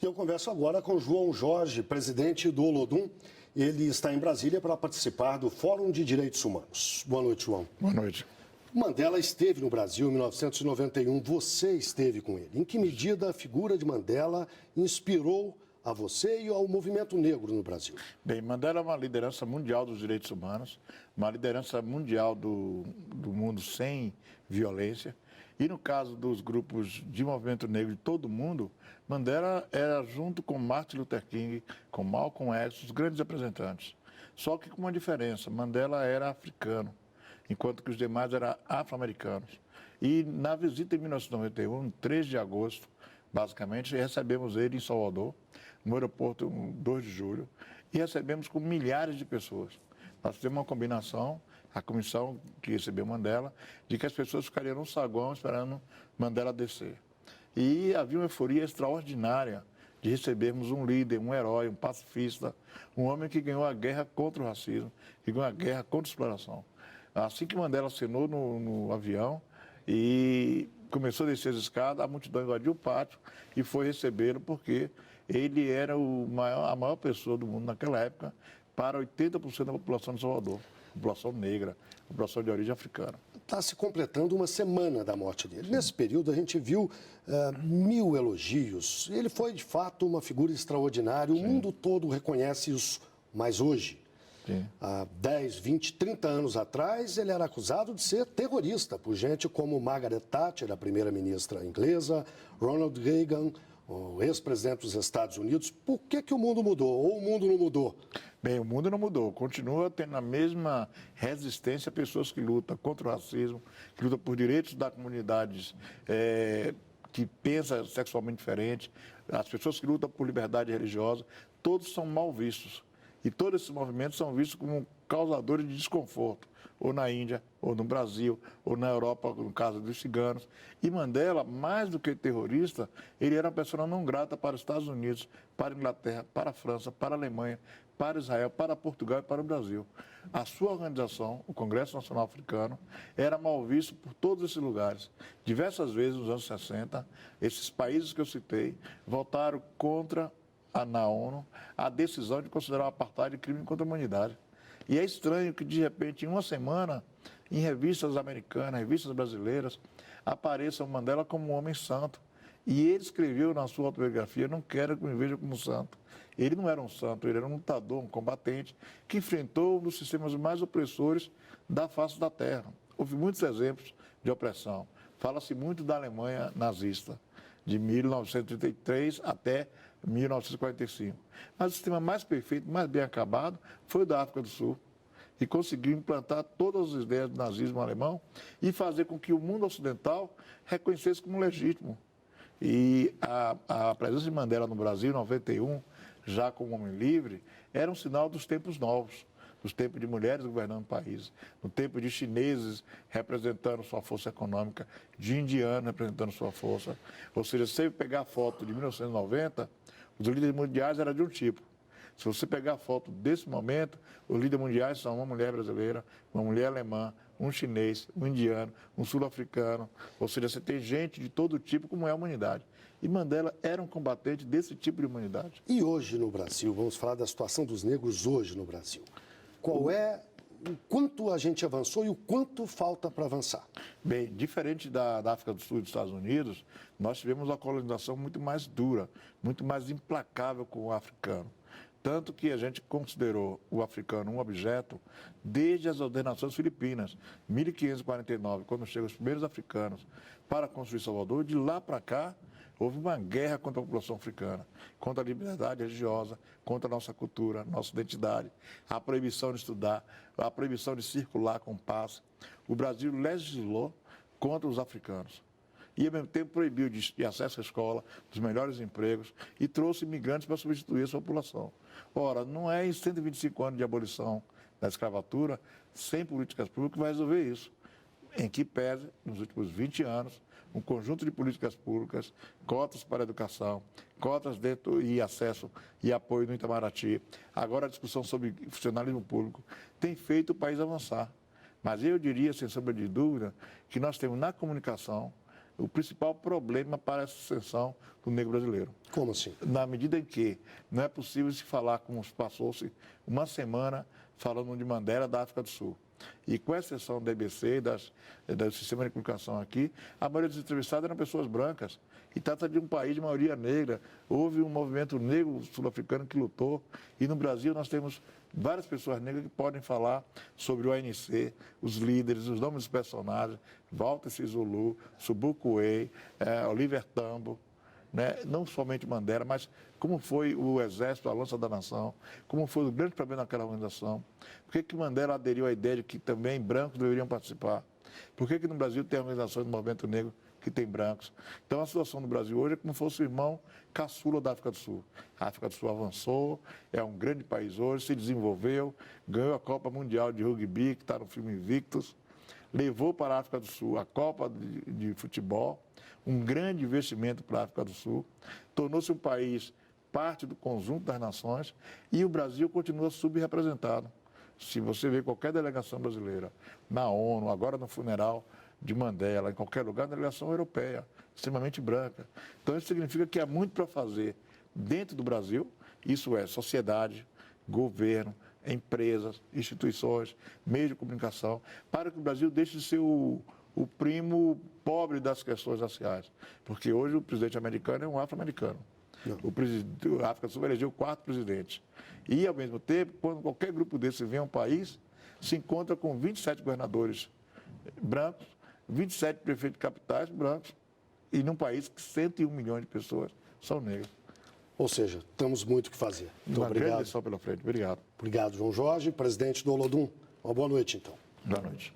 Eu converso agora com João Jorge, presidente do Olodum. Ele está em Brasília para participar do Fórum de Direitos Humanos. Boa noite, João. Boa noite. Mandela esteve no Brasil em 1991. Você esteve com ele. Em que medida a figura de Mandela inspirou a você e ao movimento negro no Brasil? Bem, Mandela é uma liderança mundial dos direitos humanos, uma liderança mundial do mundo sem violência. E no caso dos grupos de movimento negro de todo o mundo, Mandela era, junto com Martin Luther King, com Malcolm X, os grandes representantes. Só que com uma diferença, Mandela era africano, enquanto que os demais eram afro-americanos. E na visita em 1991, 3 de agosto, basicamente, recebemos ele em Salvador, no aeroporto 2 de julho, e recebemos com milhares de pessoas. Nós fizemos uma combinação, a comissão que recebeu Mandela, de que as pessoas ficariam no saguão esperando Mandela descer. E havia uma euforia extraordinária de recebermos um líder, um herói, um pacifista, um homem que ganhou a guerra contra o racismo, que ganhou a guerra contra a exploração. Assim que Mandela assinou no avião e começou a descer as escadas, a multidão invadiu o pátio e foi recebê-lo porque ele era a maior pessoa do mundo naquela época para 80% da população de Salvador, população negra, população de origem africana. Está se completando uma semana da morte dele. Nesse período, a gente viu 1000 elogios. Ele foi, de fato, uma figura extraordinária. O mundo todo reconhece isso. Mas hoje, há 10, 20, 30 anos atrás, ele era acusado de ser terrorista por gente como Margaret Thatcher, a primeira-ministra inglesa, Ronald Reagan, o ex-presidente dos Estados Unidos. Por que o mundo mudou? Ou o mundo não mudou? Bem, o mundo não mudou. Continua tendo a mesma resistência a pessoas que lutam contra o racismo, que lutam por direitos das comunidades que pensam sexualmente diferente, as pessoas que lutam por liberdade religiosa, todos são mal vistos. E todos esses movimentos são vistos como causadores de desconforto, ou na Índia, ou no Brasil, ou na Europa, no caso dos ciganos. E Mandela, mais do que terrorista, ele era uma pessoa não grata para os Estados Unidos, para a Inglaterra, para a França, para a Alemanha, para Israel, para Portugal e para o Brasil. A sua organização, o Congresso Nacional Africano, era mal visto por todos esses lugares. Diversas vezes, nos anos 60, esses países que eu citei votaram contra na ONU a decisão de considerar o apartheid crime contra a humanidade. E é estranho que, de repente, em uma semana, em revistas americanas, revistas brasileiras, apareça o Mandela como um homem santo. E ele escreveu na sua autobiografia: não quero que me veja como santo. Ele não era um santo, ele era um lutador, um combatente, que enfrentou um dos sistemas mais opressores da face da Terra. Houve muitos exemplos de opressão. Fala-se muito da Alemanha nazista, de 1933 até 1945. Mas o sistema mais perfeito, mais bem acabado, foi o da África do Sul. E conseguiu implantar todas as ideias do nazismo alemão e fazer com que o mundo ocidental reconhecesse como legítimo. E a presença de Mandela no Brasil, em 91, já como homem livre, era um sinal dos tempos novos, dos tempos de mulheres governando o país, no tempo de chineses representando sua força econômica, de indianos representando sua força. Ou seja, se você pegar a foto de 1990, os líderes mundiais eram de um tipo. Se você pegar a foto desse momento, os líderes mundiais são uma mulher brasileira, uma mulher alemã, um chinês, um indiano, um sul-africano. Ou seja, você tem gente de todo tipo, como é a humanidade. E Mandela era um combatente desse tipo de humanidade. E hoje no Brasil, vamos falar da situação dos negros hoje no Brasil. Qual é o quanto a gente avançou e o quanto falta para avançar? Bem, diferente da África do Sul e dos Estados Unidos, nós tivemos uma colonização muito mais dura, muito mais implacável com o africano. Tanto que a gente considerou o africano um objeto desde as ordenações filipinas, 1549, quando chegam os primeiros africanos para construir Salvador. De lá para cá, houve uma guerra contra a população africana, contra a liberdade religiosa, contra a nossa cultura, nossa identidade, a proibição de estudar, a proibição de circular com paz. O Brasil legislou contra os africanos. E, ao mesmo tempo, proibiu de acesso à escola, dos melhores empregos, e trouxe imigrantes para substituir essa população. Ora, não é em 125 anos de abolição da escravatura, sem políticas públicas, que vai resolver isso. Em que pese, nos últimos 20 anos, um conjunto de políticas públicas, cotas para a educação, cotas dentro e acesso e apoio no Itamaraty, agora a discussão sobre funcionalismo público, tem feito o país avançar. Mas eu diria, sem sombra de dúvida, que nós temos na comunicação o principal problema para a ascensão do negro brasileiro. Como assim? Na medida em que não é possível se falar, como passou-se uma semana falando de Mandela da África do Sul. E com exceção da EBC e do sistema de comunicação aqui, a maioria dos entrevistados eram pessoas brancas. E trata de um país de maioria negra. Houve um movimento negro sul-africano que lutou. E no Brasil nós temos várias pessoas negras que podem falar sobre o ANC, os líderes, os nomes dos personagens, Walter Sisulu, Subukuei, Oliver Tambo. Né? Não somente Mandela, mas como foi o Exército, a Lança da Nação, como foi o grande problema daquela organização. Por que Mandela aderiu à ideia de que também brancos deveriam participar? Por que no Brasil tem organizações do movimento negro que tem brancos? Então a situação do Brasil hoje é como se fosse o irmão caçula da África do Sul. A África do Sul avançou, é um grande país hoje, se desenvolveu, ganhou a Copa Mundial de Rugby, que está no filme Invictus, levou para a África do Sul a Copa de Futebol, um grande investimento para a África do Sul, tornou-se um país parte do conjunto das nações e o Brasil continua subrepresentado. Se você vê qualquer delegação brasileira na ONU, agora no funeral de Mandela, em qualquer lugar, delegação europeia, extremamente branca. Então isso significa que há muito para fazer dentro do Brasil, isso é sociedade, governo, empresas, instituições, meios de comunicação, para que o Brasil deixe de ser o primo pobre das questões raciais. Porque hoje o presidente americano é um afro-americano. A África do Sul elegeu 4 presidentes. E, ao mesmo tempo, quando qualquer grupo desse vem a um país, se encontra com 27 governadores brancos, 27 prefeitos de capitais brancos, e num país que 101 milhões de pessoas são negras. Ou seja, temos muito o que fazer. Muito Uma grande obrigado. lição pela frente. Obrigado. Obrigado, João Jorge, presidente do Olodum. Uma boa noite, então. Boa noite.